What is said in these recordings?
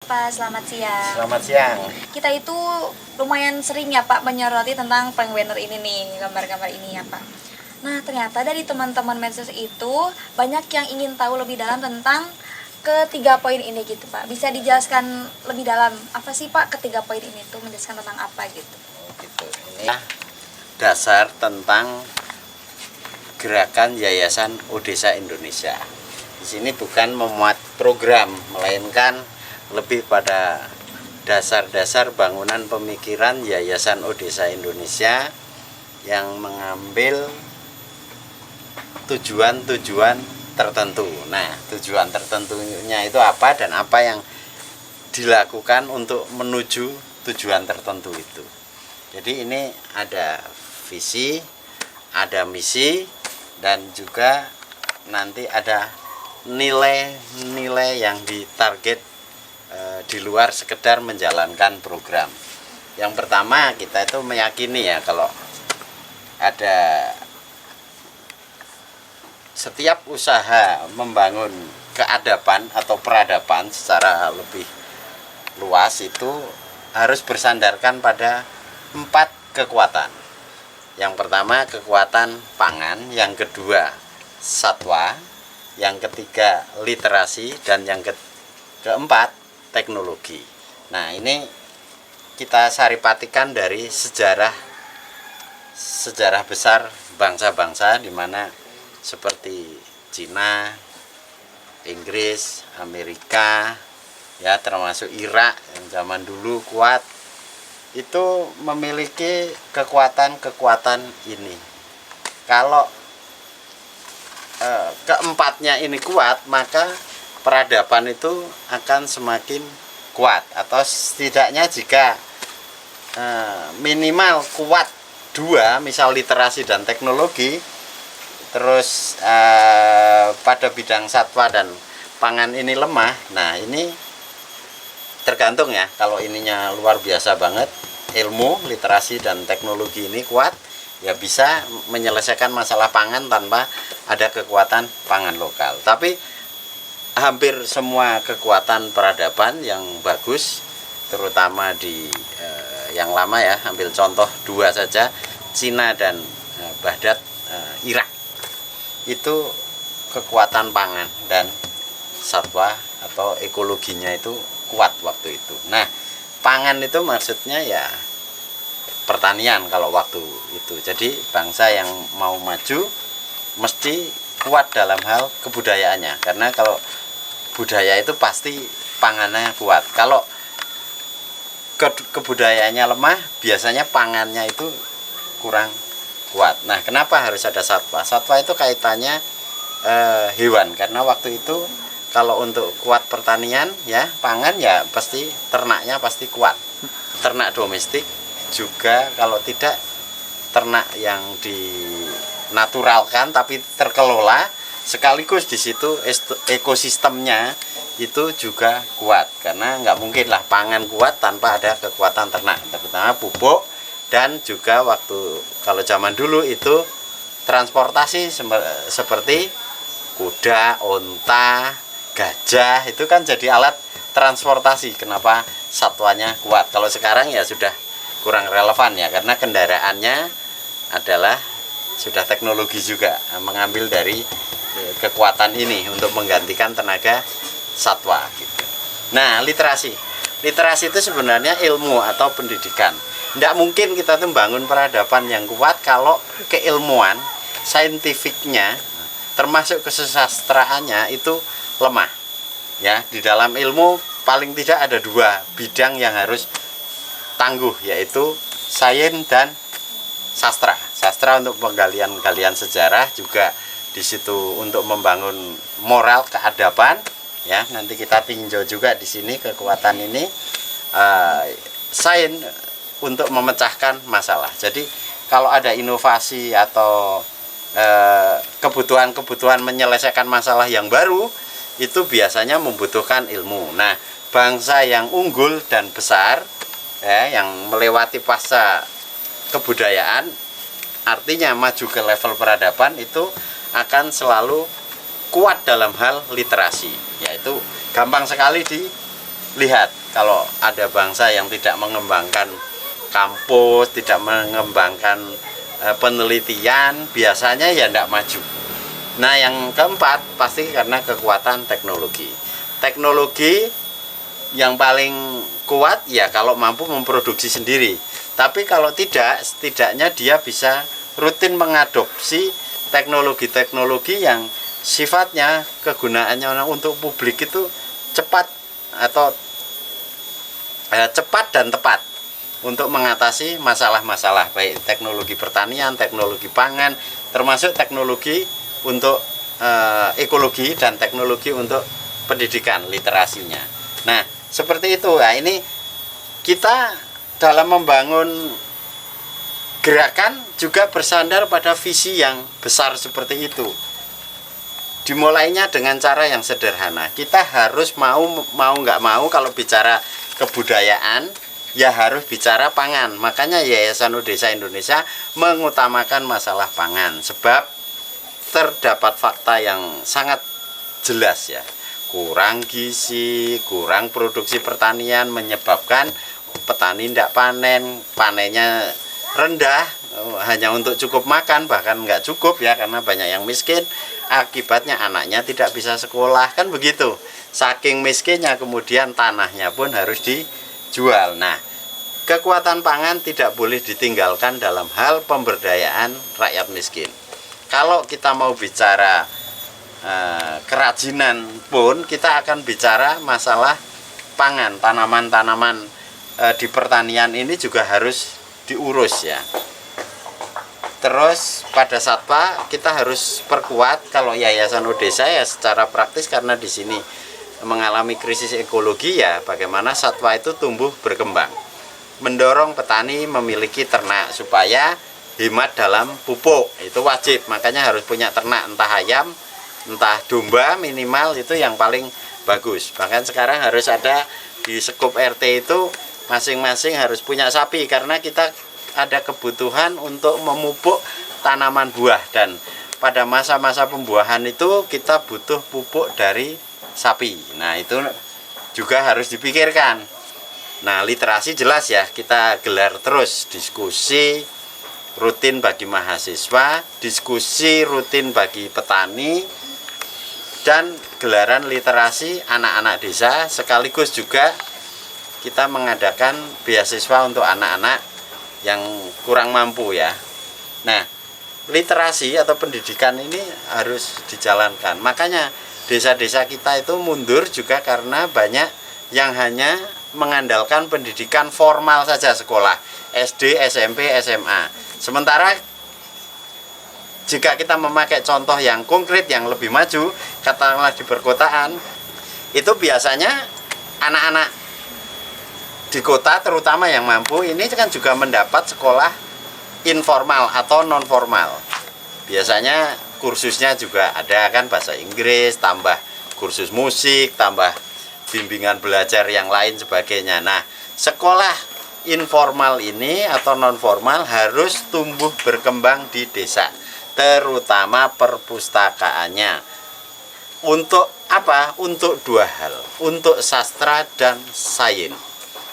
Pak, selamat siang. Selamat siang. Kita itu lumayan sering ya Pak menyoroti tentang prank banner ini nih, gambar-gambar ini ya Pak. Nah, ternyata dari teman-teman medsos itu banyak yang ingin tahu lebih dalam tentang ketiga poin ini gitu Pak. Bisa dijelaskan lebih dalam apa sih Pak ketiga poin ini tuh, menjelaskan tentang apa gitu? Gitu. Ini dasar tentang gerakan Yayasan Odesa Indonesia. Di sini bukan memuat program, melainkan lebih pada dasar-dasar bangunan pemikiran Yayasan Odesa Indonesia yang mengambil tujuan-tujuan tertentu. Nah, tujuan tertentunya itu apa dan apa yang dilakukan untuk menuju tujuan tertentu itu. Jadi ini ada visi, ada misi, dan juga nanti ada nilai-nilai yang ditarget di luar sekedar menjalankan program. Yang pertama, kita itu meyakini ya kalau ada setiap usaha membangun keadaban atau peradaban secara lebih luas itu harus bersandarkan pada 4 kekuatan. Yang pertama kekuatan pangan, yang kedua satwa, yang ketiga literasi, dan yang keempat teknologi. Nah, ini kita saripatikan dari sejarah besar bangsa-bangsa di mana seperti Cina, Inggris, Amerika, ya termasuk Irak yang zaman dulu kuat, itu memiliki kekuatan-kekuatan ini. Kalau keempatnya ini kuat, maka peradaban itu akan semakin kuat, atau setidaknya jika minimal kuat 2, misal literasi dan teknologi, terus pada bidang satwa dan pangan ini lemah. Nah, ini tergantung ya, kalau ininya luar biasa banget, ilmu, literasi, dan teknologi ini kuat, ya bisa menyelesaikan masalah pangan tanpa ada kekuatan pangan lokal. Tapi hampir semua kekuatan peradaban yang bagus, terutama di yang lama ya, ambil contoh 2 saja, Cina dan Baghdad, Irak, itu kekuatan pangan dan satwa atau ekologinya itu kuat waktu itu. Nah, pangan itu maksudnya ya pertanian kalau waktu itu. Jadi bangsa yang mau maju mesti kuat dalam hal kebudayaannya, karena kalau budaya itu pasti pangannya kuat. Kalau kebudayaannya lemah, biasanya pangannya itu kurang kuat. Nah, kenapa harus ada satwa? Satwa itu kaitannya hewan, karena waktu itu kalau untuk kuat pertanian ya pangan ya pasti ternaknya pasti kuat. Ternak domestik juga, kalau tidak ternak yang dinaturalkan tapi terkelola, sekaligus di situ ekosistemnya itu juga kuat, karena nggak mungkin lah pangan kuat tanpa ada kekuatan ternak, terutama pupuk. Dan juga waktu kalau zaman dulu itu transportasi seperti kuda, onta, gajah, itu kan jadi alat transportasi. Kenapa satwanya kuat? Kalau sekarang ya sudah kurang relevan ya, karena kendaraannya adalah sudah teknologi juga, mengambil dari kekuatan ini untuk menggantikan tenaga satwa gitu. Nah, literasi itu sebenarnya ilmu atau pendidikan. Tidak mungkin kita tuh bangun peradaban yang kuat kalau keilmuan, saintifiknya, termasuk kesusastraannya itu lemah. Ya, di dalam ilmu paling tidak ada 2 bidang yang harus tangguh, yaitu sains dan sastra. Sastra untuk penggalian-galian sejarah, juga di situ untuk membangun moral keadaban. Ya, nanti kita tinjau juga di sini kekuatan ini. Sains untuk memecahkan masalah. Jadi kalau ada inovasi atau kebutuhan menyelesaikan masalah yang baru, itu biasanya membutuhkan ilmu. Nah, bangsa yang unggul dan besar ya, yang melewati fase kebudayaan, artinya maju ke level peradaban, itu akan selalu kuat dalam hal literasi. Yaitu gampang sekali lihat kalau ada bangsa yang tidak mengembangkan kampus, tidak mengembangkan penelitian, biasanya ya tidak maju. Nah, yang keempat pasti karena kekuatan teknologi. Teknologi yang paling kuat ya kalau mampu memproduksi sendiri. Tapi kalau tidak, setidaknya dia bisa rutin mengadopsi teknologi-teknologi yang sifatnya kegunaannya untuk publik itu cepat atau cepat dan tepat untuk mengatasi masalah-masalah baik teknologi pertanian, teknologi pangan, termasuk teknologi untuk ekologi dan teknologi untuk pendidikan literasinya. Nah, seperti itu. Nah, ini kita dalam membangun gerakan juga bersandar pada visi yang besar seperti itu. Dimulainya dengan cara yang sederhana. Kita harus mau nggak mau kalau bicara kebudayaan ya harus bicara pangan. Makanya Yayasan Odesa Indonesia mengutamakan masalah pangan, sebab terdapat fakta yang sangat jelas ya. Kurang gizi, kurang produksi pertanian menyebabkan petani tidak panen, panennya rendah, hanya untuk cukup makan, bahkan nggak cukup ya karena banyak yang miskin. Akibatnya anaknya tidak bisa sekolah, kan begitu. Saking miskinnya kemudian tanahnya pun harus dijual. Nah, kekuatan pangan tidak boleh ditinggalkan dalam hal pemberdayaan rakyat miskin. Kalau kita mau bicara kerajinan pun, kita akan bicara masalah pangan, tanaman-tanaman di pertanian ini juga harus diurus ya. Terus pada satwa kita harus perkuat. Kalau Yayasan Odesa ya secara praktis karena di sini mengalami krisis ekologi ya, bagaimana satwa itu tumbuh berkembang, mendorong petani memiliki ternak supaya hemat dalam pupuk, itu wajib. Makanya harus punya ternak, entah ayam, entah domba, minimal itu yang paling bagus. Bahkan sekarang harus ada di Sekup RT itu masing-masing harus punya sapi, karena kita ada kebutuhan untuk memupuk tanaman buah, dan pada masa-masa pembuahan itu kita butuh pupuk dari sapi. Nah, itu juga harus dipikirkan. Nah, literasi jelas ya, kita gelar terus diskusi rutin bagi mahasiswa, diskusi rutin bagi petani, dan gelaran literasi anak-anak desa. Sekaligus juga kita mengadakan beasiswa untuk anak-anak yang kurang mampu ya. Nah, literasi atau pendidikan ini harus dijalankan. Makanya desa-desa kita itu mundur juga karena banyak yang hanya mengandalkan pendidikan formal saja, sekolah SD, SMP, SMA. Sementara jika kita memakai contoh yang konkret yang lebih maju, katakanlah di perkotaan, itu biasanya anak-anak di kota terutama yang mampu ini kan juga mendapat sekolah informal atau non formal. Biasanya kursusnya juga ada kan, bahasa Inggris, tambah kursus musik, tambah bimbingan belajar yang lain sebagainya. Nah, sekolah informal ini atau non formal harus tumbuh berkembang di desa, terutama perpustakaannya. Untuk apa? Untuk dua hal, untuk sastra dan sains.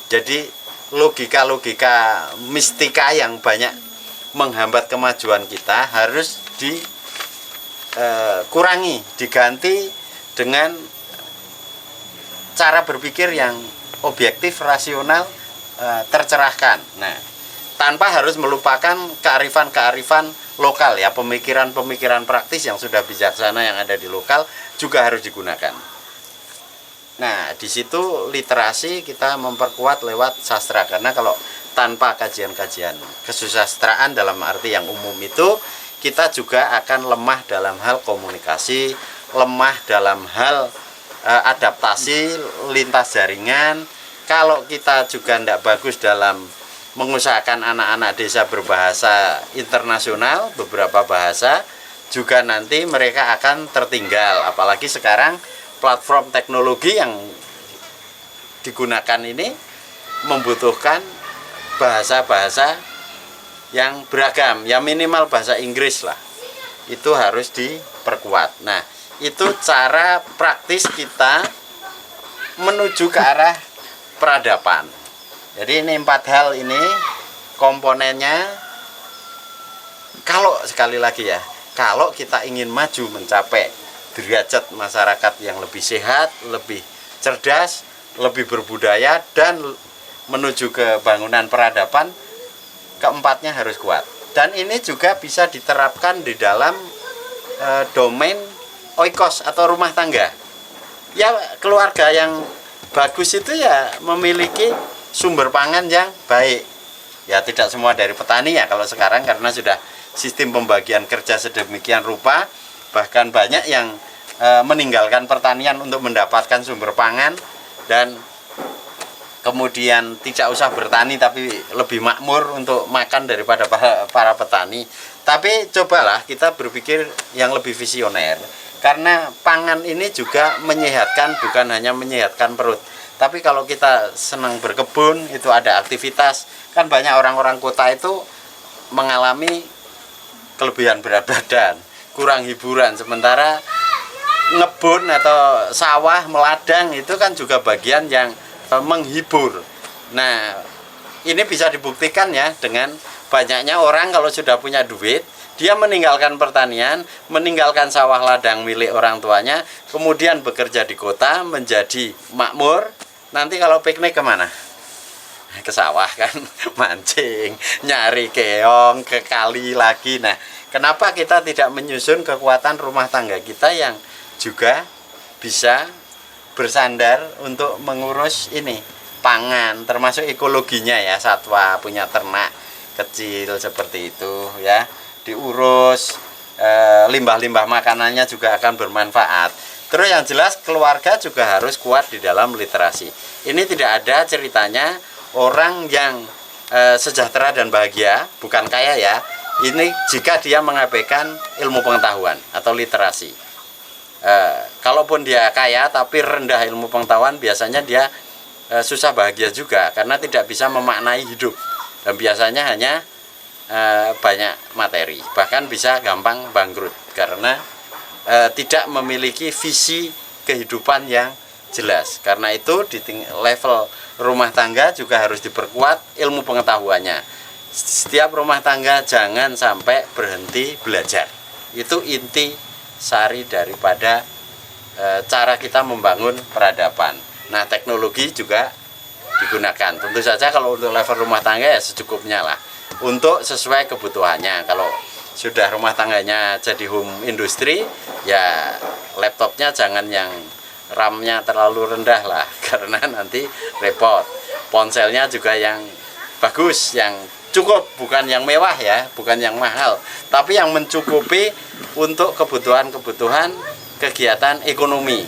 Jadi logika-logika mistika yang banyak menghambat kemajuan kita harus dikurangi, diganti dengan cara berpikir yang objektif, rasional, tercerahkan. Nah, tanpa harus melupakan kearifan-kearifan lokal ya, pemikiran-pemikiran praktis yang sudah bijaksana yang ada di lokal juga harus digunakan. Nah, di situ literasi kita memperkuat lewat sastra, karena kalau tanpa kajian-kajian kesusastraan dalam arti yang umum itu, kita juga akan lemah dalam hal komunikasi, lemah dalam hal adaptasi lintas jaringan. Kalau kita juga tidak bagus dalam mengusahakan anak-anak desa berbahasa internasional, beberapa bahasa, juga nanti mereka akan tertinggal. Apalagi sekarang platform teknologi yang digunakan ini membutuhkan bahasa-bahasa yang beragam, ya minimal bahasa Inggris lah. Itu harus diperkuat. Nah, itu cara praktis kita menuju ke arah peradaban. Jadi ini 4 hal ini komponennya. Kalau sekali lagi ya, kalau kita ingin maju mencapai derajat masyarakat yang lebih sehat, lebih cerdas, lebih berbudaya, dan menuju ke bangunan peradaban, keempatnya harus kuat. Dan ini juga bisa diterapkan di dalam domain oikos atau rumah tangga. Ya, keluarga yang bagus itu ya memiliki sumber pangan yang baik. Ya, tidak semua dari petani ya kalau sekarang, karena sudah sistem pembagian kerja sedemikian rupa, bahkan banyak yang meninggalkan pertanian untuk mendapatkan sumber pangan, dan kemudian tidak usah bertani tapi lebih makmur untuk makan daripada para petani. Tapi cobalah kita berpikir yang lebih visioner, karena pangan ini juga menyehatkan, bukan hanya menyehatkan perut. Tapi kalau kita senang berkebun, itu ada aktivitas, kan banyak orang-orang kota itu mengalami kelebihan berat badan, kurang hiburan, sementara ngebun atau sawah, meladang itu kan juga bagian yang menghibur. Nah, ini bisa dibuktikan ya dengan banyaknya orang kalau sudah punya duit, dia meninggalkan pertanian, meninggalkan sawah ladang milik orang tuanya, kemudian bekerja di kota menjadi makmur. Nanti kalau piknik kemana? Ke sawah kan, mancing, nyari keong, ke kali lagi. Nah, kenapa kita tidak menyusun kekuatan rumah tangga kita yang juga bisa bersandar untuk mengurus ini pangan, termasuk ekologinya ya, satwa punya ternak kecil seperti itu ya, diurus, limbah-limbah makanannya juga akan bermanfaat. Terus yang jelas keluarga juga harus kuat di dalam literasi. Ini tidak ada ceritanya orang yang sejahtera dan bahagia, bukan kaya ya, ini jika dia mengabaikan ilmu pengetahuan atau literasi. Kalaupun dia kaya tapi rendah ilmu pengetahuan, biasanya dia susah bahagia juga, karena tidak bisa memaknai hidup, dan biasanya hanya banyak materi, bahkan bisa gampang bangkrut karena tidak memiliki visi kehidupan yang jelas. Karena itu di level rumah tangga juga harus diperkuat ilmu pengetahuannya. Setiap rumah tangga jangan sampai berhenti belajar. Itu inti sari daripada cara kita membangun peradaban. Nah, teknologi juga digunakan. Tentu saja kalau untuk level rumah tangga ya secukupnya lah, untuk sesuai kebutuhannya. Kalau sudah rumah tangganya jadi home industry, ya laptopnya jangan yang RAM-nya terlalu rendah lah, karena nanti repot. Ponselnya juga yang bagus, yang cukup, bukan yang mewah ya, bukan yang mahal, tapi yang mencukupi untuk kebutuhan-kebutuhan kegiatan ekonomi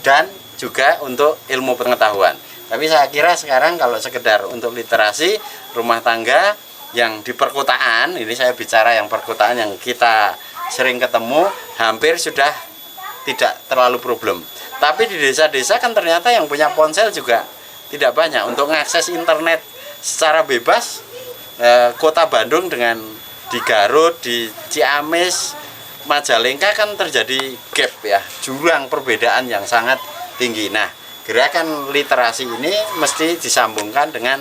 dan juga untuk ilmu pengetahuan. Tapi saya kira sekarang kalau sekedar untuk literasi rumah tangga yang di perkotaan, ini saya bicara yang perkotaan yang kita sering ketemu, hampir sudah tidak terlalu problem. Tapi di desa-desa kan ternyata yang punya ponsel juga tidak banyak. Untuk mengakses internet secara bebas, kota Bandung dengan di Garut, di Ciamis, Majalengka kan terjadi gap ya, jurang perbedaan yang sangat tinggi. Nah, gerakan literasi ini mesti disambungkan dengan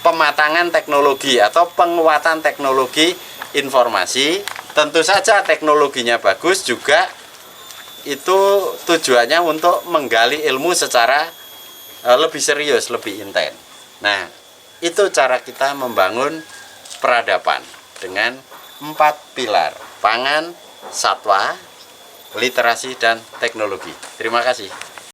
pematangan teknologi atau penguatan teknologi informasi. Tentu saja teknologinya bagus, juga itu tujuannya untuk menggali ilmu secara lebih serius, lebih intens. Nah, itu cara kita membangun peradaban dengan 4 pilar: pangan, satwa, literasi, dan teknologi. Terima kasih.